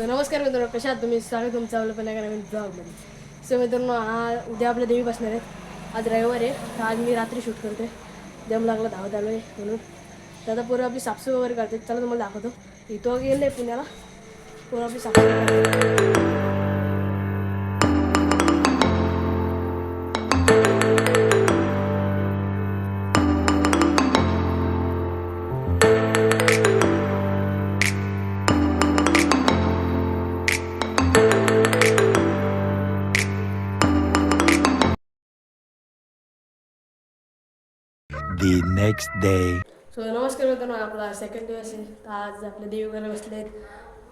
So नमस्कार मित्रांनो, कशा आहात तुम्ही? स्वागत तुमचं आपलं पण एका नवीन ब्लॉगमध्ये. सो मित्रांनो, उद्या आपल्या देवी बसणार आहेत. आज रविवार आहे, तर आज मी रात्री शूट करते. दम लागला धावत आलो आहे म्हणून. तर आता पोरं आपली साफसफाई वगैरे करते. चला तुम्हाला दाखवतो. इथं गेलं आहे पुण्याला, पोरं आपली साफसफाई करते. The next day. सो नमस्कार मित्रांनो, आपला सेकंड दिवस आहे. तर आज आपले देव वगैरे बसले आहेत.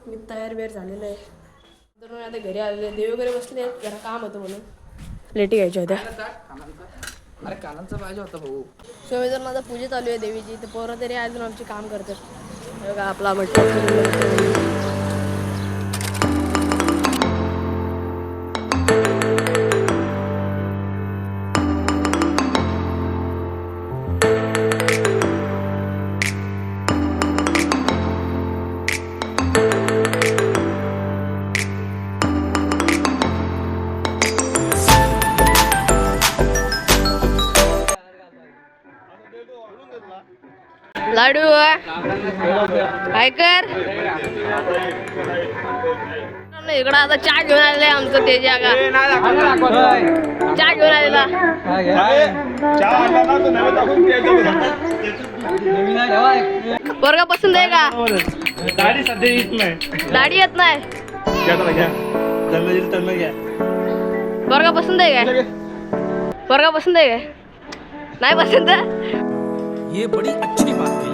मी तयार झालेलं आहे. मित्रांनो आता घरी आलेले देव वगैरे बसले आहेत. जरा काम होतं म्हणून प्लेटी घ्यायच्या होत्या. अरे कानांचा पाहिजे होता भाऊ. सो मित्रांनो आता पूजा चालू आहे देवीची. तर पोरं तरी अजून आमचे काम करतात. बघा आपला म्हटलं लाडू काय कर इकडं आता चहा घेऊन आलेला आहे आमचं ते जागा चहा घेऊन आलेला पोरगा पसंत आहे का? दाढी सध्या येत नाही. दाढी येत नाही. पोरगा पसंत आहे काय? पोरगा पसंत आहे काय? नाही पसंत. ये बड़ी अच्छी बात है.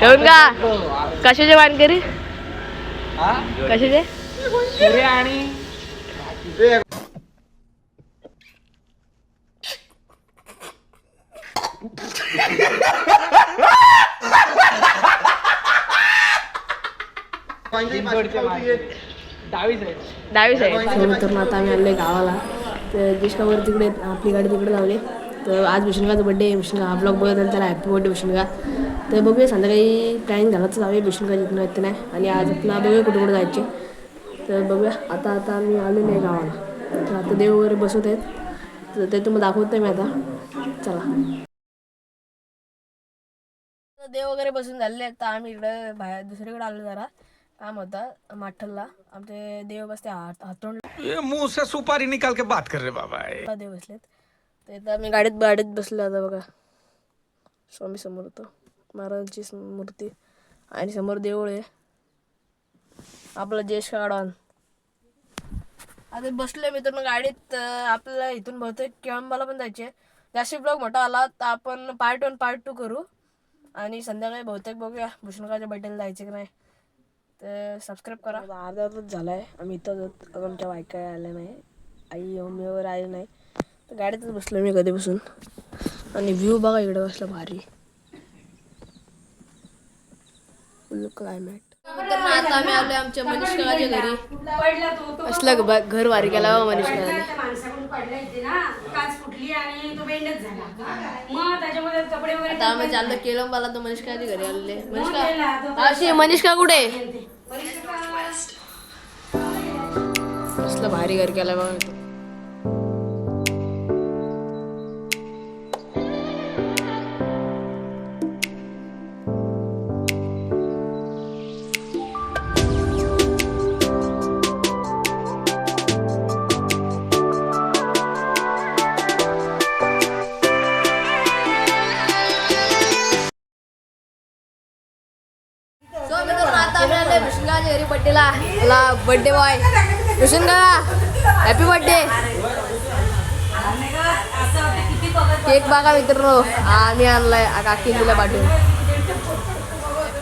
शेवून का कशाचे वानकरी कशाचे पुरे आणि डावी साईड. मित्रांनो आता आम्ही आलोय गावाला. तर जिष्कावर तिकडे आपली गाडी तिकडे लावली. तर आज विष्णुकाचा बड्डे आहे. विष्णुका हा ब्लॉग बघत त्याला हॅपी बर्थडे विष्णुका. तर बघूया संध्याकाळी प्लॅनिंग झालं तर जाऊया विष्णुका जिथून येते नाही. आणि आज आपला बघूया कुठे कुठे जायचे. तर बघूया आता आम्ही आलेलो आहे गावाला. तर आता देव वगैरे बसवत आहेत. तर ते तुम्हाला दाखवत नाही मी आता. चला देव वगैरे बसून झालेले आहेत. तर आम्ही इकडे बाहेर दुसरीकडे आलो. जरा काम होता माठलला. आमचे देव बसते हातोंड मुंह से सुपारी निकाल के बात कर रहे बाबा. देव बसलेत. तर इथं आम्ही गाडीत बसलो. आता बघा स्वामी समर्थ महाराजांची मूर्ती आणि समोर देऊळ आहे आपलं ज्येष्ठ काढून. आता बसलोय मित्रांनो गाडीत. आपल्याला इथून बहुतेक केळंबाला पण जायचे. जास्त ब्लॉग मोठा आला तर आपण पार्ट 1 पार्ट 2 करू. आणि संध्याकाळी बहुतेक बघूया भूषणकाच्या बड्डेला जायचे की नाही. तर सबस्क्राईब करा. अर्धा तास झाला आहे आम्ही इथं आमच्या बायका आल्या नाही. आई मम्मी वगैरे आले नाही. तर गाडीतच बसलो मी कधीपासून. आणि व्ह्यू बघा इकडे बसला भारी फुल क्लायमेट. आता आम्ही आलोय आमच्या मनीष काकाच्या घरी. असलं घर वारी केला मनीष आता आम्ही चाललो केळंबाला. तर मनीष काकाच्या घरी आलेले. मनीष का कुठे असलं भारी घर केला बघा. बर्थडे बॉय रोशन का हॅपी बर्थडे. केक बघा मित्रांनो, आम्ही आणलाय काकी तुला पाठवून.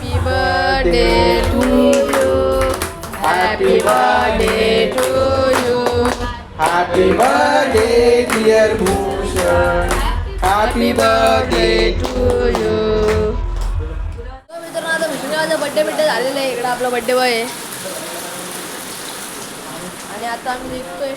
Happy birthday to you, happy birthday to you, happy birthday dear Bhushan, happy birthday to you. मित्रांनो आता भूषणाचा बर्थडे झालेला आहे. इकडे आपला बर्थडे बॉय आहे आणि आता आम्ही निघतोय.